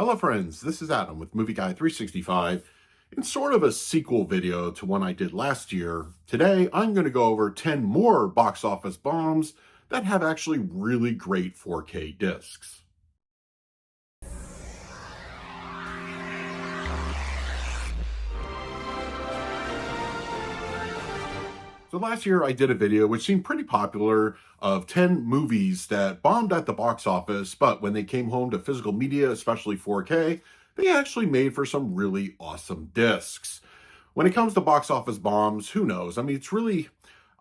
Hello friends, this is Adam with Movie Guy 365. In sort of a sequel video to one I did last year, today I'm going to go over 10 more box office bombs that have actually really great 4K discs. So last year I did a video which seemed pretty popular of 10 movies that bombed at the box office, but when they came home to physical media, especially 4K, they actually made for some really awesome discs. When it comes to box office bombs, who knows? I mean,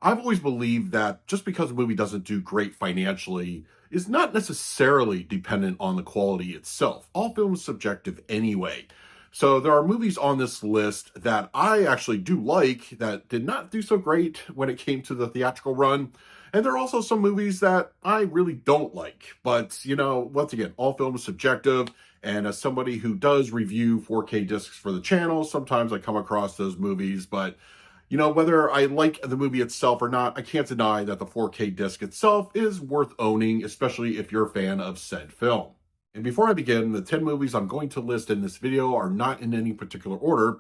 I've always believed that just because a movie doesn't do great financially is not necessarily dependent on the quality itself. All film is subjective anyway. So there are movies on this list that I actually do like that did not do so great when it came to the theatrical run. And there are also some movies that I really don't like. But, once again, all film is subjective. And as somebody who does review 4K discs for the channel, sometimes I come across those movies. But, whether I like the movie itself or not, I can't deny that the 4K disc itself is worth owning, especially if you're a fan of said film. And before I begin, the 10 movies I'm going to list in this video are not in any particular order,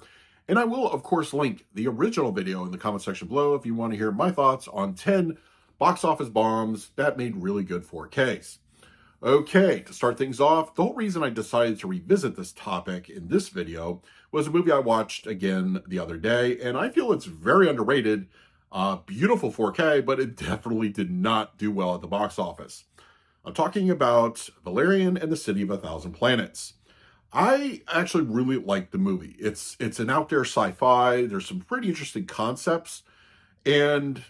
and I will, of course, link the original video in the comment section below if you want to hear my thoughts on 10 box office bombs that made really good 4Ks. Okay, to start things off, the whole reason I decided to revisit this topic in this video was a movie I watched again the other day, and I feel it's very underrated. Beautiful 4K, but it definitely did not do well at the box office. I'm talking about Valerian and the City of a Thousand Planets. I actually really like the movie. It's an out there sci-fi. There's some pretty interesting concepts, and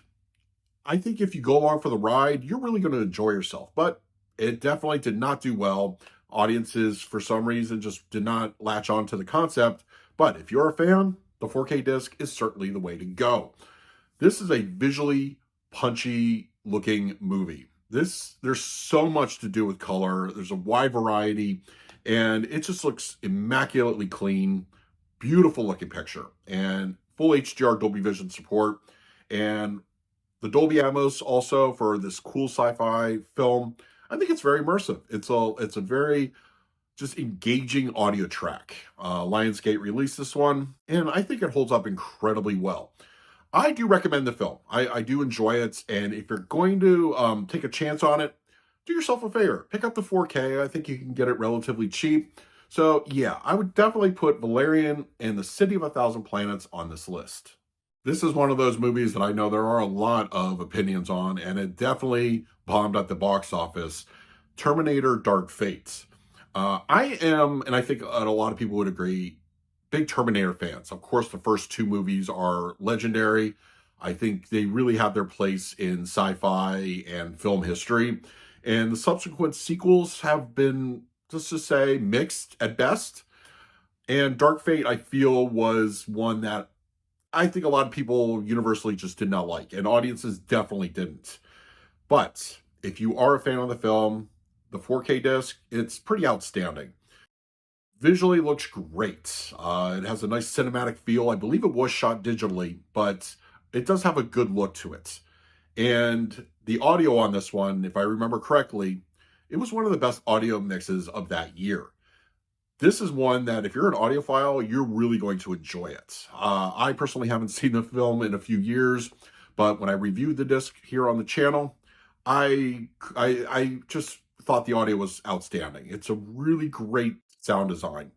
I think if you go along for the ride, you're really going to enjoy yourself. But it definitely did not do well. Audiences, for some reason, just did not latch on to the concept. But if you're a fan, the 4K disc is certainly the way to go. This is a visually punchy looking movie. There's so much to do with color. There's a wide variety, and it just looks immaculately clean, beautiful looking picture, and full HDR Dolby Vision support, and the Dolby Atmos also for this cool sci-fi film. I think it's very immersive. It's a very just engaging audio track. Lionsgate released this one, and I think it holds up incredibly well. I do recommend the film. I do enjoy it, and if you're going to take a chance on it, do yourself a favor. Pick up the 4K. I think you can get it relatively cheap. So yeah, I would definitely put Valerian and the City of a Thousand Planets on this list. This is one of those movies that I know there are a lot of opinions on, and it definitely bombed at the box office. Terminator Dark Fate. I am, and I think a lot of people would agree, big Terminator fans. Of course, the first two movies are legendary. I think they really have their place in sci-fi and film history. And the subsequent sequels have been, just to say, mixed at best. And Dark Fate, I feel, was one that I think a lot of people universally just did not like, and audiences definitely didn't. But if you are a fan of the film, the 4K disc, it's pretty outstanding. Visually looks great. It has a nice cinematic feel. I believe it was shot digitally, but it does have a good look to it. And the audio on this one, if I remember correctly, it was one of the best audio mixes of that year. This is one that if you're an audiophile, you're really going to enjoy it. I personally haven't seen the film in a few years, but when I reviewed the disc here on the channel, I just thought the audio was outstanding. It's a really great sound design.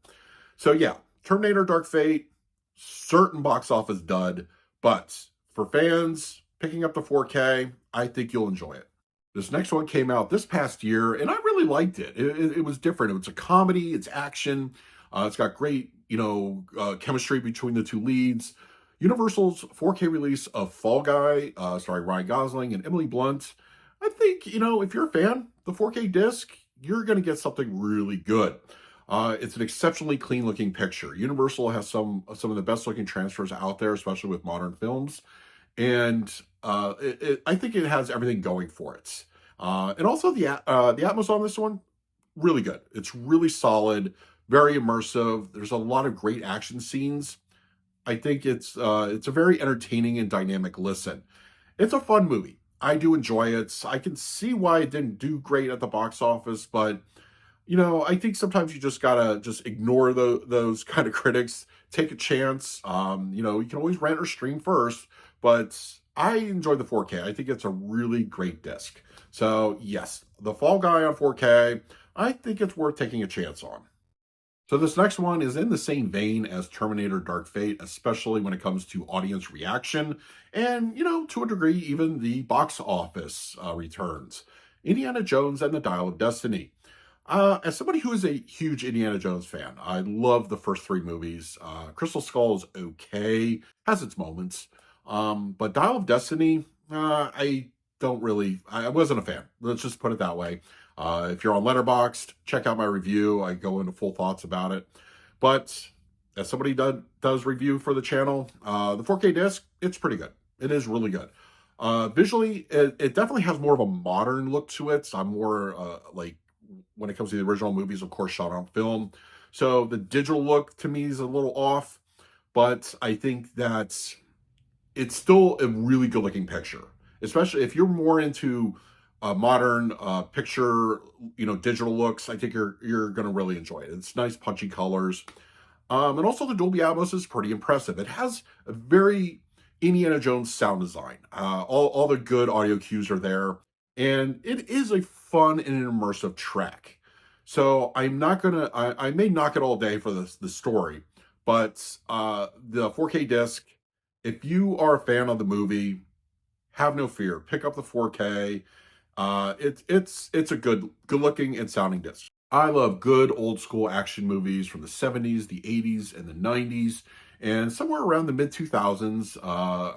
So yeah, Terminator Dark Fate, certain box office dud, but for fans picking up the 4K, I think you'll enjoy it. This next one came out this past year, and I really liked it. It was different. It was a comedy, it's action, it's got great, chemistry between the two leads. Universal's 4K release of Fall Guy, starring Ryan Gosling and Emily Blunt. I think, if you're a fan, the 4K disc, you're going to get something really good. It's an exceptionally clean looking picture. Universal has some of the best looking transfers out there, especially with modern films. And I think it has everything going for it. And also the Atmos on this one, really good. It's really solid, very immersive. There's a lot of great action scenes. I think it's a very entertaining and dynamic listen. It's a fun movie. I do enjoy it. I can see why it didn't do great at the box office, but I think sometimes you just gotta just ignore those kind of critics, take a chance. You can always rent or stream first, but I enjoy the 4K. I think it's a really great disc. So yes, the Fall Guy on 4K, I think it's worth taking a chance on. So this next one is in the same vein as Terminator Dark Fate, especially when it comes to audience reaction and, to a degree, even the box office returns. Indiana Jones and the Dial of Destiny. As somebody who is a huge Indiana Jones fan, I love the first three movies. Crystal Skull is okay, has its moments. But Dial of Destiny, I wasn't a fan. Let's just put it that way. If you're on Letterboxd, check out my review. I go into full thoughts about it. But as somebody does review for the channel, the 4K disc, it's pretty good. It is really good. Visually, it definitely has more of a modern look to it. I'm more like when it comes to the original movies, of course, shot on film. So the digital look to me is a little off, but I think that it's still a really good looking picture, especially if you're more into modern picture, digital looks. I think you're going to really enjoy it. It's nice, punchy colors. And also the Dolby Atmos is pretty impressive. It has a very Indiana Jones sound design. All the good audio cues are there. And it is a fun and an immersive track. So I may knock it all day for the story, but the 4K disc, if you are a fan of the movie, have no fear. Pick up the 4K. It's a good looking and sounding disc. I love good old school action movies from the 70s, the 80s, and the 90s. And somewhere around the mid 2000s,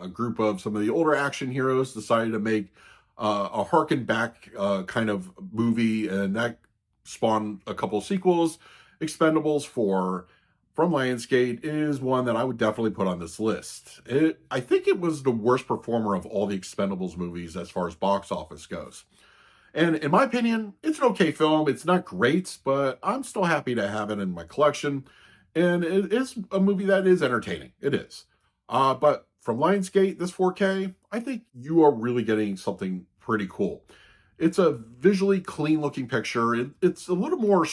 a group of some of the older action heroes decided to make a harken back kind of movie, and that spawned a couple of sequels. Expendables 4 from Lionsgate is one that I would definitely put on this list. I think it was the worst performer of all the Expendables movies as far as box office goes. And in my opinion, it's an okay film. It's not great, but I'm still happy to have it in my collection. And it is a movie that is entertaining. It is. But from Lionsgate, this 4K, I think you are really getting something pretty cool. It's a visually clean looking picture. It's a little more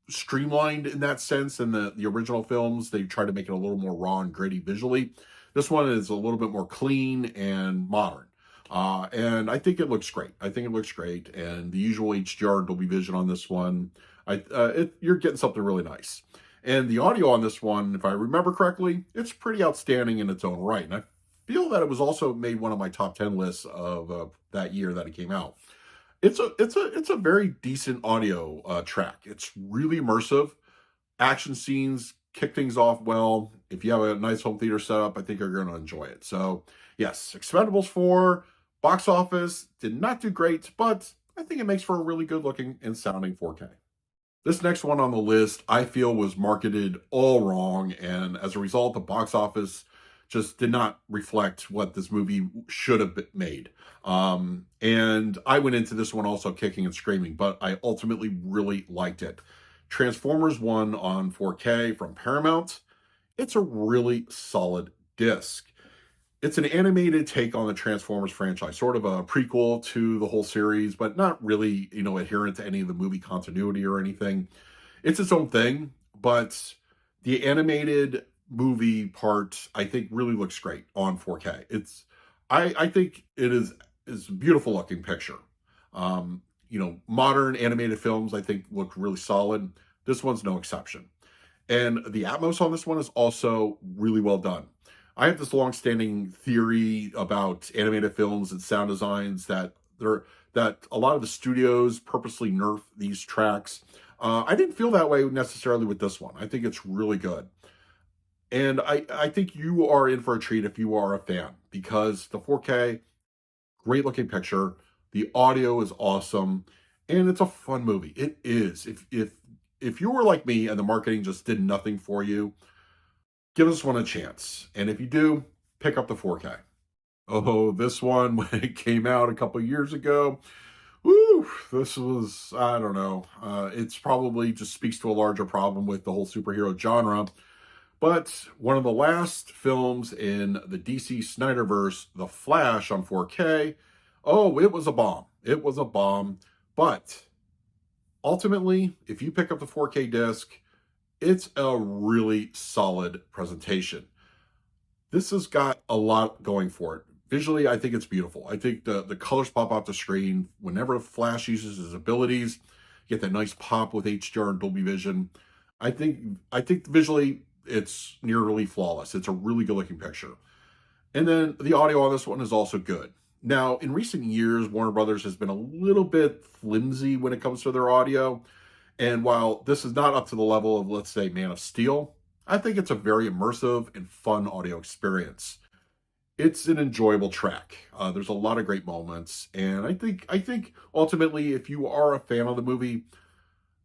streamlined in that sense than the original films. They try to make it a little more raw and gritty visually. This one is a little bit more clean and modern. And I think it looks great. I think it looks great. And the usual HDR Dolby Vision on this one, you're getting something really nice. And the audio on this one, if I remember correctly, it's pretty outstanding in its own right. And I feel that it was also made one of my top 10 lists of that year that it came out. It's a very decent audio track. It's really immersive. Action scenes kick things off well. If you have a nice home theater setup, I think you're going to enjoy it. So yes, Expendables 4 box office did not do great, but I think it makes for a really good looking and sounding 4K. This next one on the list, I feel, was marketed all wrong, and as a result, the box office just did not reflect what this movie should have been made. And I went into this one also kicking and screaming, but I ultimately really liked it. Transformers 1 on 4K from Paramount. It's a really solid disc. It's an animated take on the Transformers franchise, sort of a prequel to the whole series, but not really, adherent to any of the movie continuity or anything. It's its own thing, but the animated movie part, I think, really looks great on 4K. I think it is a beautiful looking picture. Modern animated films, I think, look really solid. This one's no exception. And the Atmos on this one is also really well done. I have this long-standing theory about animated films and sound designs that a lot of the studios purposely nerf these tracks. I didn't feel that way necessarily with this one. I think it's really good. And I think you are in for a treat if you are a fan, because the 4K, great looking picture, the audio is awesome, and it's a fun movie. It is. If you were like me and the marketing just did nothing for you, give this one a chance. And if you do, pick up the 4K. Oh, this one, when it came out a couple years ago, woo, this was, I don't know. It's probably just speaks to a larger problem with the whole superhero genre. But one of the last films in the DC Snyderverse, The Flash on 4K, oh, it was a bomb. It was a bomb. But Ultimately, if you pick up the 4K disc, it's a really solid presentation. This has got a lot going for it. Visually, I think it's beautiful. I think the colors pop off the screen. Whenever Flash uses his abilities, you get that nice pop with HDR and Dolby Vision. I think visually it's nearly flawless. It's a really good looking picture. And then the audio on this one is also good. Now, in recent years, Warner Brothers has been a little bit flimsy when it comes to their audio. And while this is not up to the level of, let's say, Man of Steel, I think it's a very immersive and fun audio experience. It's an enjoyable track. There's a lot of great moments, and I think ultimately, if you are a fan of the movie,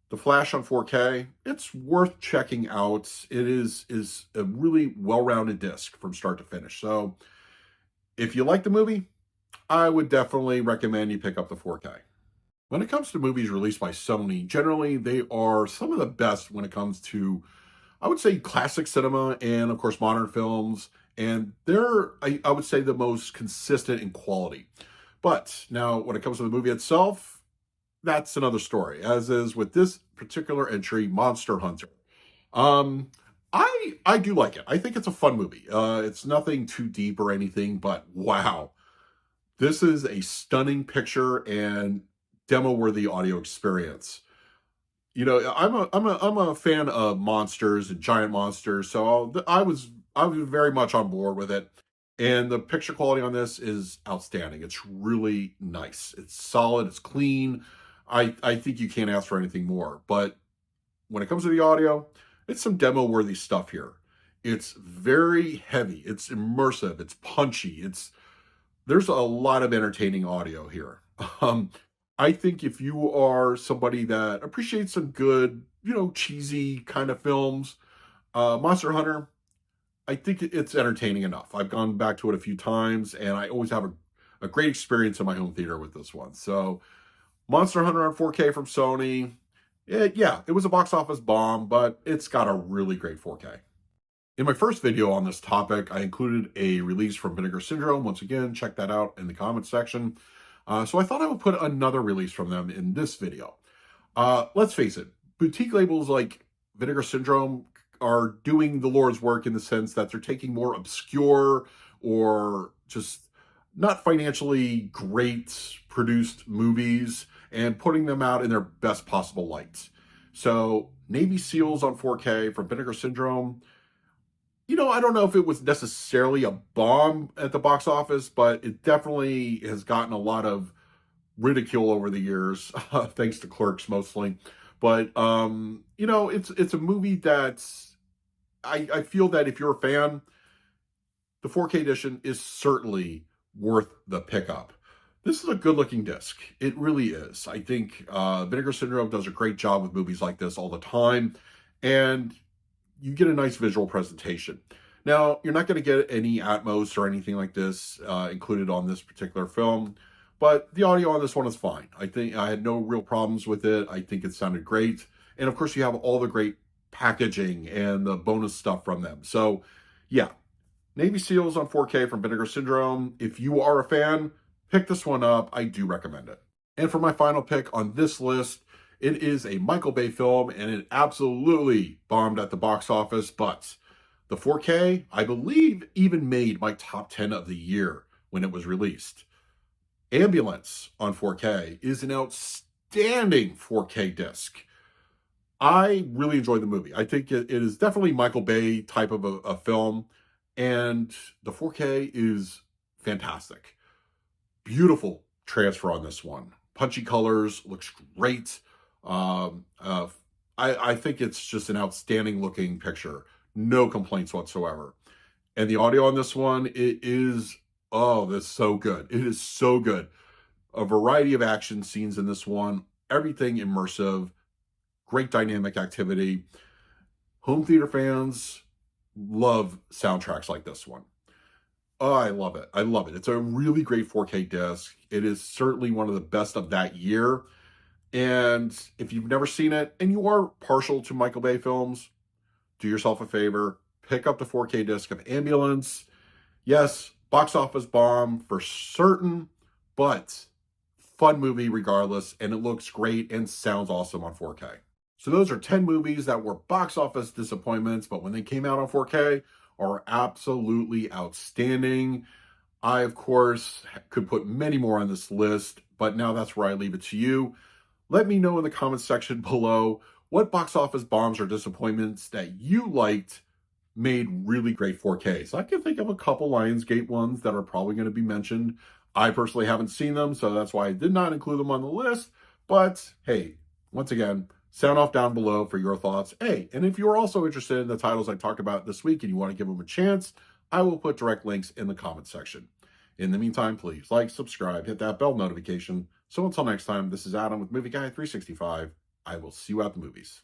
The Flash on 4K, it's worth checking out. It is a really well-rounded disc from start to finish. So if you like the movie, I would definitely recommend you pick up the 4K. When it comes to movies released by Sony, generally they are some of the best when it comes to, I would say, classic cinema and, of course, modern films. And they're, I would say, the most consistent in quality. But now, when it comes to the movie itself, that's another story, as is with this particular entry, Monster Hunter. Um, I do like it. I think it's a fun movie. It's nothing too deep or anything, but wow, this is a stunning picture and demo-worthy audio experience. You know, I'm a fan of monsters and giant monsters, so I was very much on board with it. And the picture quality on this is outstanding. It's really nice. It's solid. It's clean. I think you can't ask for anything more. But when it comes to the audio, it's some demo worthy stuff here. It's very heavy. It's immersive. It's punchy. There's a lot of entertaining audio here. Um, I think if you are somebody that appreciates some good, cheesy kind of films, Monster Hunter, I think it's entertaining enough. I've gone back to it a few times, and I always have a great experience in my home theater with this one. So, Monster Hunter on 4K from Sony, yeah, it was a box office bomb, but it's got a really great 4K. In my first video on this topic, I included a release from Vinegar Syndrome. Once again, check that out in the comments section. So I thought I would put another release from them in this video. Let's face it, boutique labels like Vinegar Syndrome are doing the Lord's work in the sense that they're taking more obscure or just not financially great produced movies and putting them out in their best possible light. So Navy SEALs on 4K from Vinegar Syndrome, I don't know if it was necessarily a bomb at the box office, but it definitely has gotten a lot of ridicule over the years, thanks to Clerks mostly. But it's a movie that's I feel that if you're a fan, the 4K edition is certainly worth the pickup. This is a good looking disc. It really is. I think Vinegar Syndrome does a great job with movies like this all the time, and you get a nice visual presentation. Now, you're not going to get any Atmos or anything like this included on this particular film, but the audio on this one is fine. I think I had no real problems with it. I think it sounded great. And of course, you have all the great packaging and the bonus stuff from them. So, yeah, Navy SEALs on 4K from Vinegar Syndrome. If you are a fan, pick this one up. I do recommend it. And for my final pick on this list, it is a Michael Bay film, and it absolutely bombed at the box office, but the 4K, I believe, even made my top 10 of the year when it was released. Ambulance on 4K is an outstanding 4K disc. I really enjoyed the movie. I think it is definitely Michael Bay type of a film, and the 4K is fantastic. Beautiful transfer on this one. Punchy colors, looks great. I think it's just an outstanding looking picture. No complaints whatsoever. And the audio on this one, that's so good. It is so good. A variety of action scenes in this one. Everything immersive. Great dynamic activity. Home theater fans love soundtracks like this one. Oh, I love it. I love it. It's a really great 4K disc. It is certainly one of the best of that year. And if you've never seen it and you are partial to Michael Bay films, do yourself a favor. Pick up the 4K disc of Ambulance. Yes, box office bomb for certain, but fun movie regardless, and it looks great and sounds awesome on 4K. So those are 10 movies that were box office disappointments, but when they came out on 4K are absolutely outstanding. I, of course, could put many more on this list, but now that's where I leave it to you. Let me know in the comments section below what box office bombs or disappointments that you liked made really great 4Ks. I can think of a couple Lionsgate ones that are probably going to be mentioned. I personally haven't seen them, so that's why I did not include them on the list. But hey, once again, sound off down below for your thoughts. Hey, and if you're also interested in the titles I talked about this week and you want to give them a chance, I will put direct links in the comments section. In the meantime, please like, subscribe, hit that bell notification. So until next time, this is Adam with Movie Guy 365. I will see you at the movies.